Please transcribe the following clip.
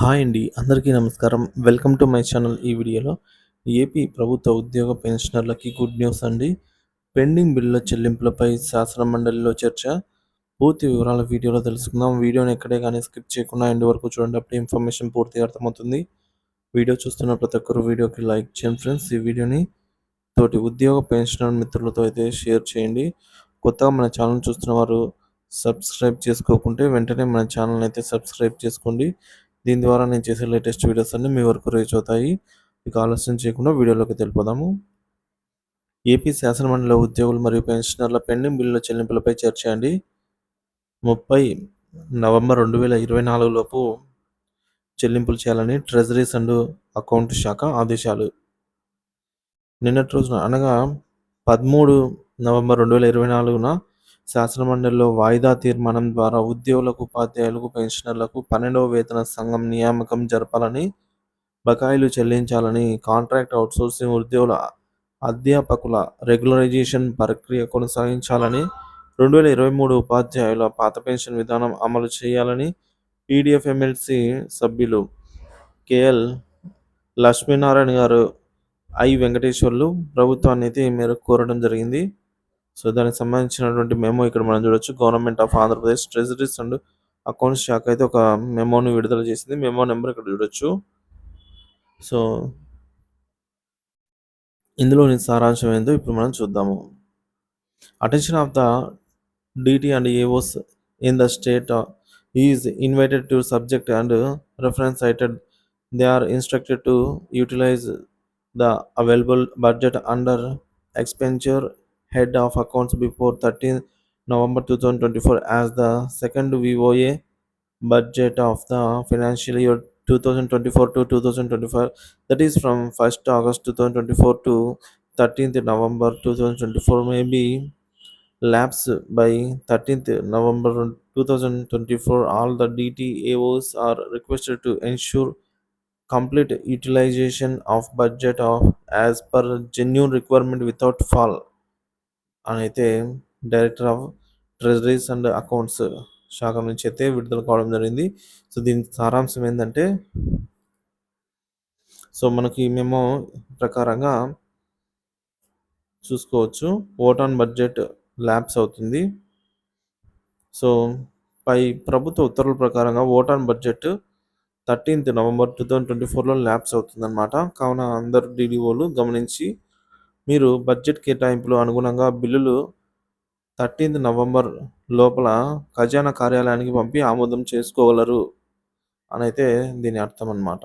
Hi అండి. అందరికీ నమస్కారం. Welcome to my channel. ఈ వీడియోలో ఏపీ ప్రభుత్వ ఉద్యోగ పెన్షనర్లకి గుడ్ న్యూస్ అండి. పెండింగ్ బిల్లుల చెల్లింపులపై శాసన మండలిలో చర్చ. పూర్తి వివరాల వీడియోలో తెలుసుకుందాం. వీడియోని ఎక్కడే కానీ స్కిప్ చేయకుండా ఎండ్ వరకు చూడండి. అప్పుడు ఇన్ఫర్మేషన్ పూర్తిగా అర్థమవుతుంది. వీడియో చూస్తున్న ప్రతి ఒక్కరు వీడియోకి లైక్ చేయండి ఫ్రెండ్స్. ఈ వీడియోని తోటి ఉద్యోగ పెన్షనర్ మిత్రులతో అయితే షేర్ చేయండి. కొత్తగా మన ఛానల్ చూస్తున్న వారు సబ్స్క్రైబ్ చేసుకోకుంటే వెంటనే మన ఛానల్ అయితే సబ్స్క్రైబ్ చేసుకోండి. దీని ద్వారా నేను చేసే లేటెస్ట్ వీడియోస్ అన్నీ మీ వరకు రీచ్ అవుతాయి. ఇక ఆలస్యం చేయకుండా వీడియోలోకి తెలిపోదాము. ఏపీ శాసనమండలి ఉద్యోగులు మరియు పెన్షనర్ల పెండింగ్ బిల్లుల చెల్లింపులపై చర్చ అండి. 30 నవంబర్ 2024 లోపు చెల్లింపులు చేయాలని ట్రెజరీస్ అండ్ అకౌంట్ శాఖ ఆదేశాలు. నిన్నటి రోజున అనగా 13 నవంబర్ 2024న శాసనమండలిలో వాయిదా తీర్మానం ద్వారా ఉద్యోగులకు, ఉపాధ్యాయులకు, పెన్షనర్లకు 12వ వేతన సంఘం నియామకం జరపాలని, బకాయిలు చెల్లించాలని, కాంట్రాక్ట్ అవుట్సోర్సింగ్ ఉద్యోగుల అధ్యాపకుల రెగ్యులరైజేషన్ ప్రక్రియ కొనసాగించాలని, 2023 ఉపాధ్యాయుల పాత పెన్షన్ విధానం అమలు చేయాలని పీడీఎఫ్ ఎమ్మెల్సీ సభ్యులు కేఎల్ లక్ష్మీనారాయణ గారు, ఐ వెంకటేశ్వర్లు ప్రభుత్వాన్ని అయితే ఈ మేరకు కోరడం జరిగింది. సో దానికి సంబంధించినటువంటి మెమో ఇక్కడ మనం చూడొచ్చు. Government of Andhra Pradesh treasuries and accounts శాఖ అయితే ఒక మెమోని విడుదల చేసింది. మెమో నెంబర్ ఇక్కడ చూడొచ్చు. సో ఇందులోని సారాంశం ఏందో ఇప్పుడు మనం చూద్దాము. Attention of the DT and AOs in the state is invited to subject and reference cited. They are instructed to utilize the available budget under expenditure head of accounts before 13th November 2024 as the second VOA budget of the financial year 2024 to 2025, that is from 1st August 2024 to 13th November 2024 may be lapsed by 13th November 2024. All the DTAOs are requested to ensure complete utilization of budget of as per genuine requirement without fall అని అయితే director of treasuries and accounts శాఖ నుంచి అయితే విడుదల కావడం జరిగింది. So దీని సారాంశం ఏంటంటే, సో మనకి మేము ప్రకారంగా చూసుకోవచ్చు, ఓట్ ఆన్ బడ్జెట్ ల్యాబ్స్ అవుతుంది. సో పై ప్రభుత్వ ఉత్తర్వుల ప్రకారంగా vote on budget 13th November 2024లో ల్యాబ్స్ అవుతుందన్నమాట. కావున అందరు డీడీఓలు గమనించి మీరు బడ్జెట్ కేటాయింపులు అనుగుణంగా బిల్లులు 13th నవంబర్ లోపల ఖజానా కార్యాలయానికి పంపి ఆమోదం చేసుకోగలరు అని అయితే దీని అర్థం అన్నమాట.